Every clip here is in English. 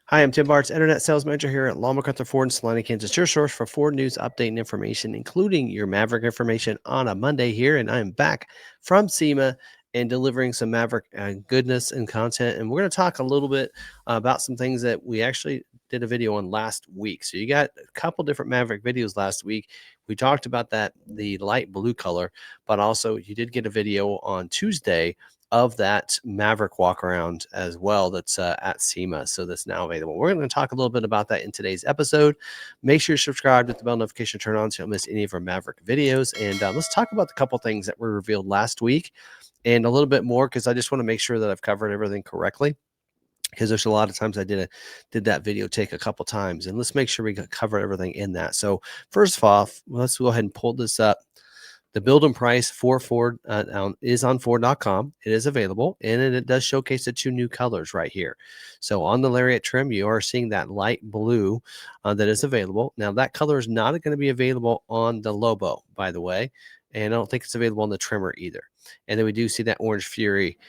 Hi, I'm tbartz, Internet Sales Manager here at McArthur Ford in Salina, Kansas, your source for Ford news, update, and information, including your Maverick information on a Monday here. And I am back from SEMA and delivering some Maverick goodness and content. And we're going to talk a little bit about some things that we actually did a video on last week. So you got a couple different Maverick videos last week. We talked about the light blue color, but also you did get a video on Tuesday of that Maverick walk around as well that's at SEMA. So that's now available. We're going to talk a little bit about that in today's episode. Make sure you're subscribed with the bell notification turned on so you don't miss any of our Maverick videos. And let's talk about the couple things that were revealed last week and a little bit more because I just want to make sure that I've covered everything correctly. Because there's a lot of times I did that video take a couple times, and let's make sure we cover everything in that. So first off, let's go ahead and pull this up. The build-in price for Ford is on Ford.com. It is available, and it does showcase the two new colors right here. So on the Lariat trim, you are seeing that light blue that is available. Now, that color is not going to be available on the Lobo, by the way, and I don't think it's available on the trimmer either. And then we do see that Orange Fury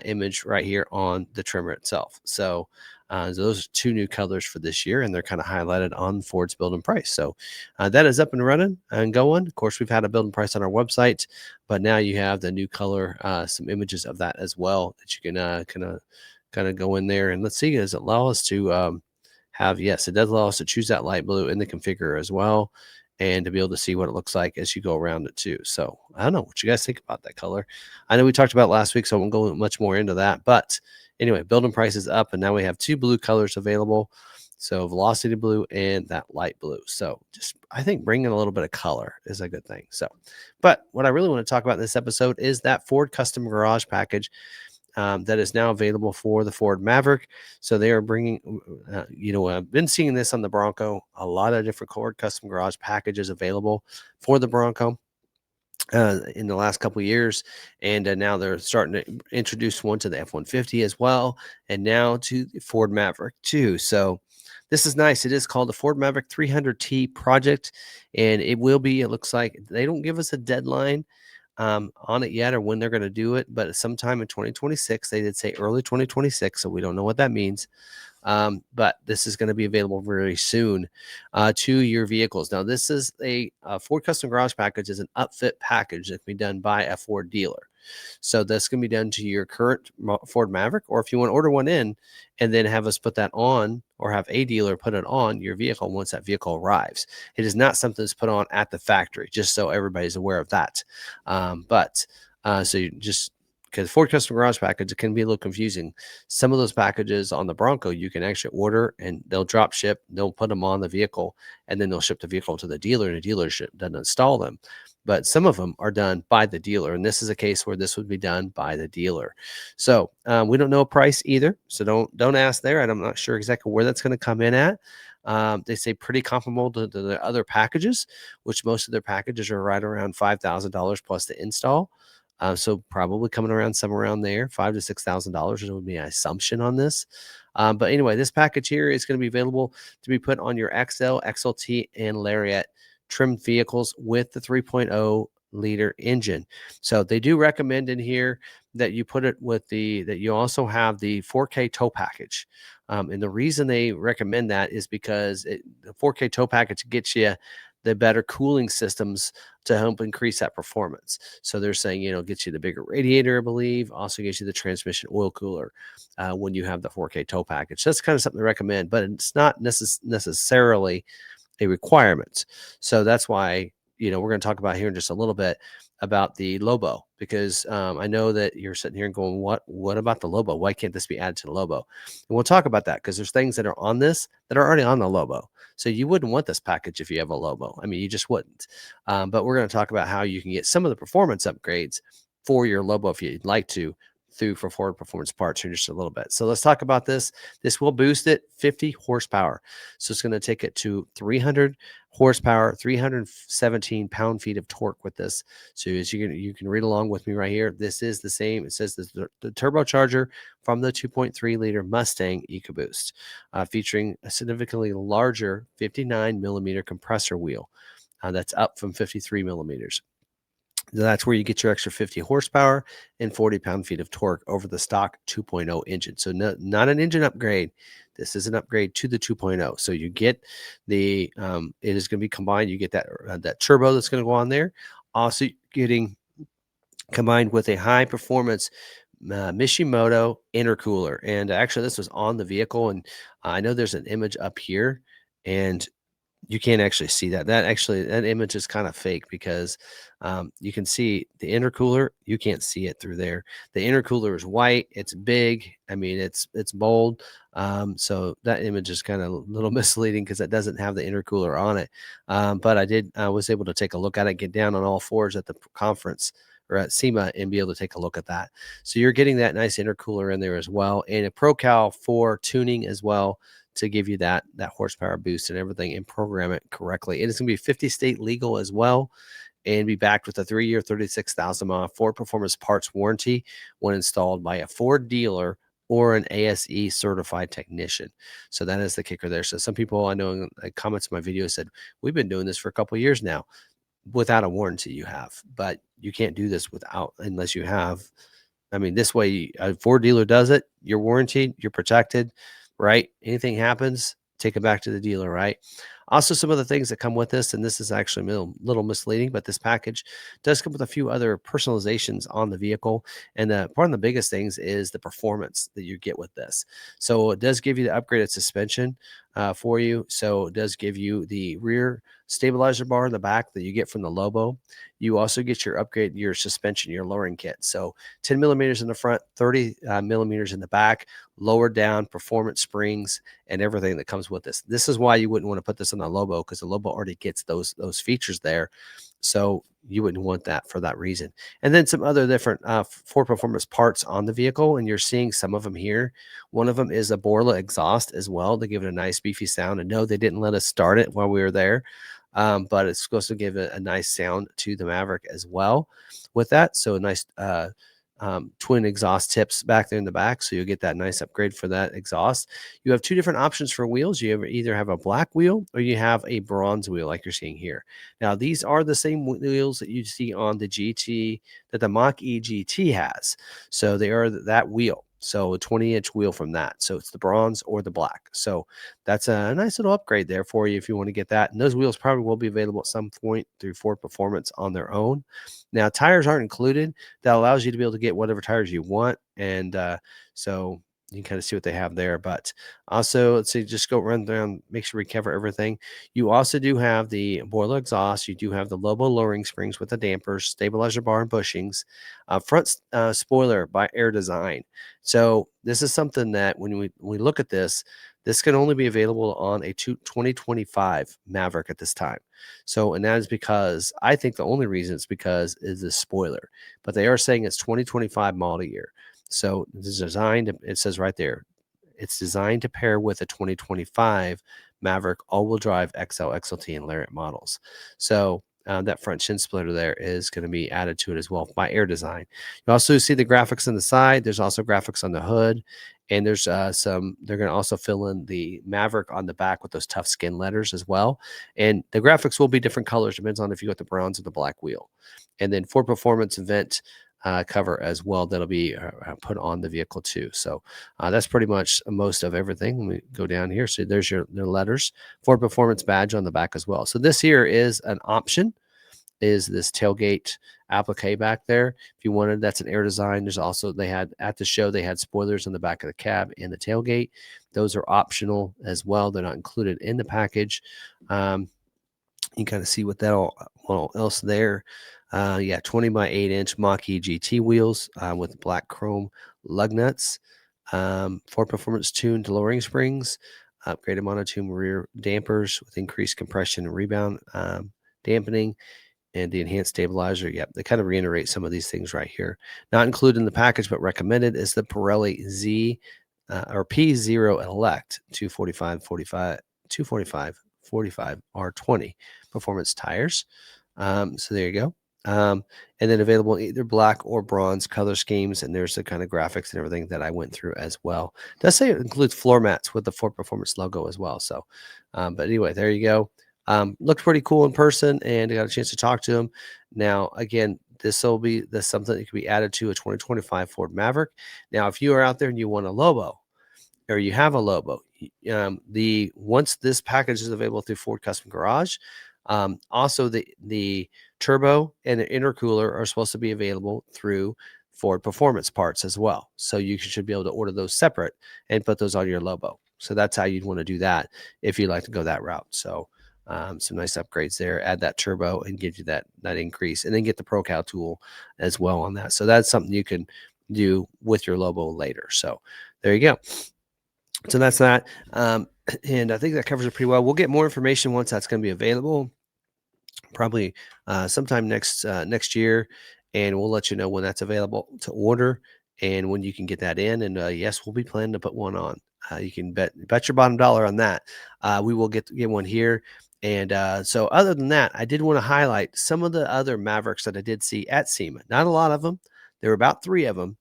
image right here on the trimmer itself. So those are two new colors for this year, and they're kind of highlighted on Ford's build-in price. So that is up and running and going. Of course, we've had a build-in price on our website, but now you have the new color, some images of that as well that you can kind of go in there. And let's see, does it allow us to have, yes, it does allow us to choose that light blue in the configure as well, and to be able to see what it looks like as you go around it too. So I don't know what you guys think about that color. I know we talked about it last week, so I won't go much more into that. But anyway, build-in price is up, and now we have two blue colors available. So Velocity Blue and that light blue. So just, I think bringing a little bit of color is a good thing. So, but what I really want to talk about in this episode is that Ford Custom Garage package that is now available for the Ford Maverick. So they are bringing, I've been seeing this on the Bronco, a lot of different Ford Custom Garage packages available for the Bronco in the last couple of years. And now they're starting to introduce one to the F-150 as well, and now to the Ford Maverick too. So this is nice. It is called the Ford Maverick 300T project, and it looks like they don't give us a deadline on it yet or when they're going to do it, but sometime in 2026. They did say early 2026, so we don't know what that means. But this is going to be available very soon to your vehicles. Now, this is a Ford Custom Garage package is an upfit package that can be done by a Ford dealer. So that's going to be done to your current Ford Maverick, or if you want to order one in and then have us put that on, or have a dealer put it on your vehicle once that vehicle arrives. It is not something that's put on at the factory, just so everybody's aware of that. So you just, because Ford Custom Garage package, it can be a little confusing. Some of those packages on the Bronco, you can actually order and they'll drop ship, they'll put them on the vehicle, and then they'll ship the vehicle to the dealer, and the dealership doesn't install them. But some of them are done by the dealer, and this is a case where this would be done by the dealer. So we don't know a price either, so don't ask there, and I'm not sure exactly where that's going to come in at. They say pretty comparable to the other packages, which most of their packages are right around $5,000 plus the install. So probably coming around somewhere around there, $5,000 to $6,000 would be an assumption on this. But anyway, this package here is going to be available to be put on your XL, XLT, and Lariat trimmed vehicles with the 3.0 liter engine. So they do recommend in here that you put it with that you also have the 4K tow package. And the reason they recommend that is because the 4K tow package gets you the better cooling systems to help increase that performance. So they're saying, gets you the bigger radiator, I believe, also gives you the transmission oil cooler when you have the 4K tow package. So that's kind of something to recommend, but it's not necessarily a requirement. So that's why, we're going to talk about here in just a little bit about the Lobo, because I know that you're sitting here and going, what about the Lobo? Why can't this be added to the Lobo? And we'll talk about that, because there's things that are on this that are already on the Lobo. So you wouldn't want this package if you have a Lobo. I mean, you just wouldn't. But we're going to talk about how you can get some of the performance upgrades for your Lobo if you'd like to, for Ford Performance Parts here in just a little bit. So let's talk about this. This will boost it 50 horsepower. So it's going to take it to 300 horsepower, 317 pound-feet of torque with this. So as you can read along with me right here, this is the same. It says the turbocharger from the 2.3 liter Mustang EcoBoost, featuring a significantly larger 59 millimeter compressor wheel. That's up from 53 millimeters. That's where you get your extra 50 horsepower and 40 pound-feet of torque over the stock 2.0 engine. So not an engine upgrade. This is an upgrade to the 2.0. So you get the it is going to be combined. You get that turbo that's going to go on there. Also getting combined with a high performance Mishimoto intercooler. And actually, this was on the vehicle, and I know there's an image up here, and you can't actually see that. That image is kind of fake because you can see the intercooler. You can't see it through there. The intercooler is white. It's big. I mean, it's bold. So that image is kind of a little misleading because it doesn't have the intercooler on it. But I was able to take a look at it, get down on all fours at the conference or at SEMA and be able to take a look at that. So you're getting that nice intercooler in there as well, and a ProCal 4 tuning as well to give you that horsepower boost and everything and program it correctly. And it's going to be 50 state legal as well, and be backed with a 3-year, 36,000 mile Ford Performance Parts warranty when installed by a Ford dealer or an ASE certified technician. So that is the kicker there. So some people I know in the comments of my video said, we've been doing this for a couple of years now. Without a warranty you have, but you can't do this without unless you have. I mean, this way a Ford dealer does it, you're warranted, you're protected, right? Anything happens, take it back to the dealer, right? Also, some of the things that come with this, and this is actually a little misleading, but this package does come with a few other personalizations on the vehicle. And one of the biggest things is the performance that you get with this. So it does give you the upgraded suspension for you. So it does give you the rear stabilizer bar in the back that you get from the Lobo. You also get your suspension, your lowering kit. So 10 millimeters in the front, 30 millimeters in the back, lowered down performance springs and everything that comes with this. This is why you wouldn't want to put this on the Lobo, because the Lobo already gets those features there. So you wouldn't want that for that reason. And then some other different Ford Performance parts on the vehicle, and you're seeing some of them here. One of them is a Borla exhaust as well to give it a nice beefy sound. And no, they didn't let us start it while we were there, but it's supposed to give it a nice sound to the Maverick as well with that. So a nice twin exhaust tips back there in the back, so you'll get that nice upgrade for that exhaust. You have two different options for wheels. You either have a black wheel or you have a bronze wheel like you're seeing here. Now these are the same wheels that you see on the GT that the Mach-E GT has, so they are that wheel. So a 20-inch wheel from that. So it's the bronze or the black. So that's a nice little upgrade there for you if you want to get that. And those wheels probably will be available at some point through Ford Performance on their own. Now tires aren't included. That allows you to be able to get whatever tires you want. And so you can kind of see what they have there. But also, let's see, just go run down, make sure we cover everything. You also do have the Borla exhaust. You do have the Lobo lowering springs with the dampers, stabilizer bar and bushings, front spoiler by Air Design. So this is something that when we look at this, this can only be available on a 2025 Maverick at this time. So, and that is because I think the only reason it's because is the spoiler, but they are saying it's 2025 model year. So it's designed, it says right there, it's designed to pair with a 2025 Maverick all-wheel drive XL, XLT, and Lariat models. So that front chin splitter there is going to be added to it as well by Air Design. You also see the graphics on the side. There's also graphics on the hood. And there's they're going to also fill in the Maverick on the back with those tough skin letters as well. And the graphics will be different colors, depends on if you got the bronze or the black wheel. And then Ford Performance event cover as well that'll be put on the vehicle too. So that's pretty much most of everything. Let me go down here. So there's their letters. Ford Performance badge on the back as well. So this here is an option, is this tailgate applique back there. If you wanted, that's an Air Design. There's also, they had at the show, they had spoilers in the back of the cab and the tailgate. Those are optional as well. They're not included in the package. You kind of see what that all else there. Yeah, 20 by 8-inch Mach-E GT wheels with black chrome lug nuts. Ford Performance tuned lowering springs, upgraded monotone rear dampers with increased compression and rebound dampening, and the enhanced stabilizer. Yep, they kind of reiterate some of these things right here. Not included in the package, but recommended is the Pirelli Z or P0 Elect 245 R20 performance tires. So there you go. And then available in either black or bronze color schemes. And there's the kind of graphics and everything that I went through as well. It does say it includes floor mats with the Ford Performance logo as well. So, but anyway, there you go. Looked pretty cool in person, and I got a chance to talk to him. Now, again, this will be something that can be added to a 2025 Ford Maverick. Now, if you are out there and you want a Lobo, or you have a Lobo, the once this package is available through Ford Custom Garage, also the turbo and the intercooler are supposed to be available through Ford Performance Parts as well. So you should be able to order those separate and put those on your Lobo. So that's how you'd want to do that if you'd like to go that route. So some nice upgrades there. Add that turbo and give you that increase, and then get the ProCal tool as well on that. So that's something you can do with your Lobo later. So there you go. So that's that. And I think that covers it pretty well. We'll get more information once that's going to be available, probably sometime next year, and we'll let you know when that's available to order and when you can get that in. And yes, we'll be planning to put one on. You can bet your bottom dollar on that. We will get one here. And so other than that, I did want to highlight some of the other Mavericks that I did see at SEMA. Not a lot of them. There were about 3 of them.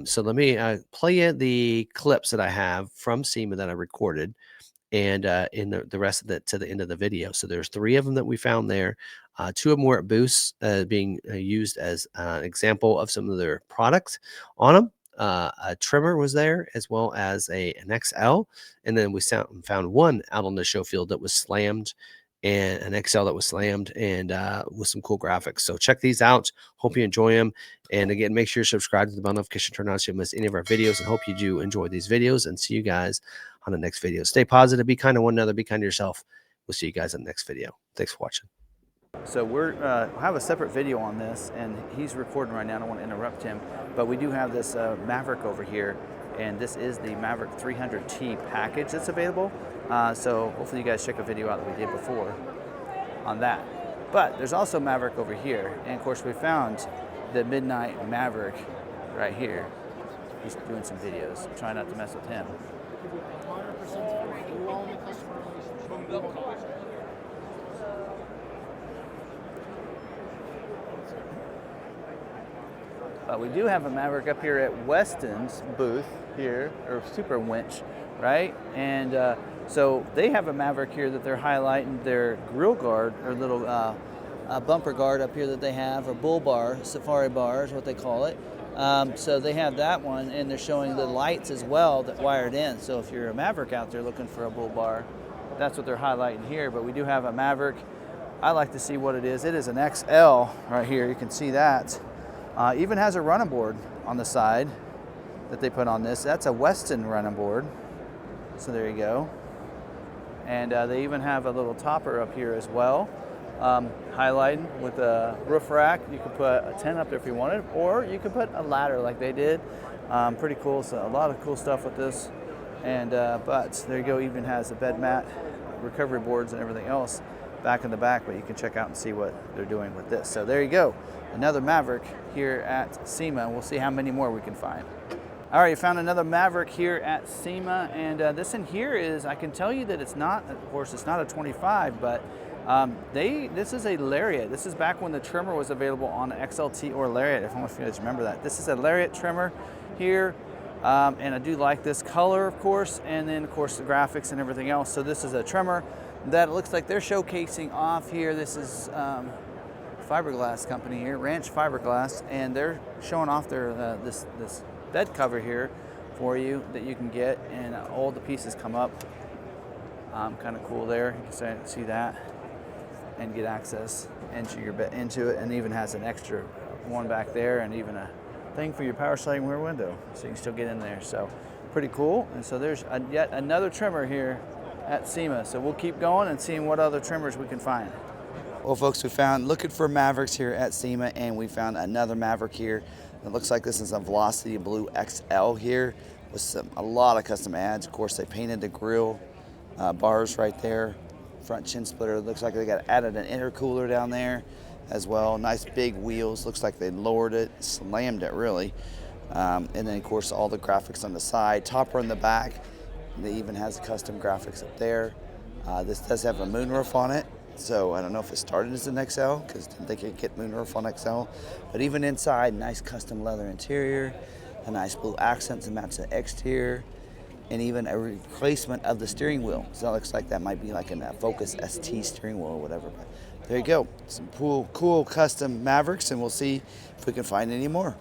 So let me play you the clips that I have from SEMA that I recorded, and in the rest of it to the end of the video. So there's 3 of them that we found there. 2 of them were at booths being used as an example of some of their products on them. A trimmer was there, as well as an XL, and then we found one out on the show field that was slammed, and an XL that was slammed, and with some cool graphics. So check these out. Hope you enjoy them. And again, make sure you subscribe to the bell notification turn on so you don't miss any of our videos. And hope you do enjoy these videos, and see you guys on the next video. Stay positive, be kind to one another, be kind to yourself. We'll see you guys in the next video. Thanks for watching. So we'll have a separate video on this, and he's recording right now. I don't want to interrupt him, but we do have this Maverick over here, and this is the Maverick 300T package that's available. So hopefully you guys check a video out that we did before on that. But there's also Maverick over here, and of course we found the Midnight Maverick right here. He's doing some videos. Try not to mess with him. We do have a Maverick up here at Weston's booth here, or Super Winch, right? And so they have a Maverick here that they're highlighting their grill guard, or little bumper guard up here that they have, or bull bar, safari bar is what they call it. So they have that one, and they're showing the lights as well that wired in. So if you're a Maverick out there looking for a bull bar, that's what they're highlighting here. But we do have a Maverick. I like to see what it is. It is an XL right here. You can see that. Even has a running board on the side that they put on this. That's a Weston running board. So there you go. And they even have a little topper up here as well, highlighting with a roof rack. You could put a tent up there if you wanted, or you could put a ladder like they did. Pretty cool. So a lot of cool stuff with this. And but there you go. Even has a bed mat, recovery boards, and everything else back in the back. But you can check out and see what they're doing with this. So there you go. Another Maverick here at SEMA. We'll see how many more we can find. All right, found another Maverick here at SEMA, and this in here is, I can tell you that it's not, of course, it's not a 25, but this is a Lariat. This is back when the trimmer was available on XLT or Lariat. I don't know if you guys remember that. This is a Lariat trimmer here, and I do like this color, of course, and then, of course, the graphics and everything else. So this is a trimmer that it looks like they're showcasing off here. This is fiberglass company here, Ranch Fiberglass, and they're showing off their this bed cover here for you that you can get, and all the pieces come up. Kind of cool there. You can see that and get access into your bed, into it, and even has an extra one back there, and even a thing for your power sliding rear window, so you can still get in there. So pretty cool. And so there's yet another trimmer here at SEMA. So we'll keep going and seeing what other trimmers we can find. Well, folks, we found looking for Mavericks here at SEMA, and we found another Maverick here. It looks like this is a Velocity Blue XL here with a lot of custom ads. Of course, they painted the grill bars right there. Front chin splitter. Looks like they got added an intercooler down there as well. Nice big wheels. Looks like they lowered it, slammed it really. And then, of course, all the graphics on the side. Topper in the back. They even has custom graphics up there. This does have a moonroof on it. So I don't know if it started as an XL, because didn't think it could get moonroof on XL. But even inside, nice custom leather interior, a nice blue accent to match the exterior, and even a replacement of the steering wheel. So it looks like that might be like a Focus ST steering wheel or whatever. But there you go. Some cool custom Mavericks, and we'll see if we can find any more.